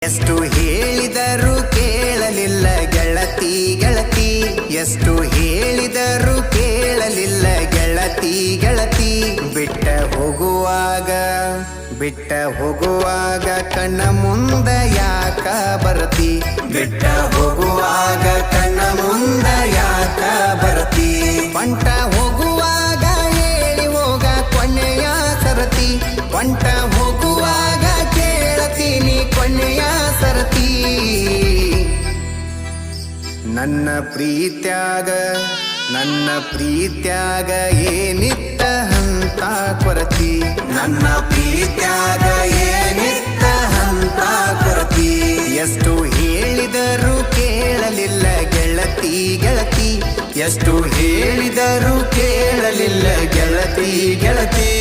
ಎಷ್ಟು ಹೇಳಿದರೂ ಕೇಳಲಿಲ್ಲ ಗೆಳತಿ ಗೆಳತಿ, ಎಷ್ಟು ಹೇಳಿದರೂ ಕೇಳಲಿಲ್ಲ ಗೆಳತಿ ಗೆಳತಿ. ಬಿಟ್ಟ ಹೋಗುವಾಗ ಕಣ್ಣ ಮುಂದ ಯಾಕ ಬರತಿ, ಬಿಟ್ಟ ಹೋಗುವಾಗ ಕಣ್ಣ ಮುಂದ ಯಾಕ ಬರತಿ. ಬಂಟ ಹೋಗುವಾಗ ಹೇಳಿ ಹೋಗ ಕೊನೆಯ ಸರತಿ, ಬಂಟ ಹೋಗುವಾಗ ಕೇಳತೀನಿ ಕೊನೆಯ ಸರತಿ. ನನ್ನ ಪ್ರೀತ್ಯಾಗ ಏನಿತ್ತ ಹಂತ ಕೊರತಿ, ನನ್ನ ಪ್ರೀತ್ಯಾಗ ಏನಿತ್ತ ಹಂತ ಕೊರತಿ. ಎಷ್ಟು ಹೇಳಿದರೂ ಕೇಳಲಿಲ್ಲ ಗೆಳತಿ ಗೆಳತಿ, ಎಷ್ಟು ಹೇಳಿದರೂ ಕೇಳಲಿಲ್ಲ ಗೆಳತಿ ಗೆಳತಿ.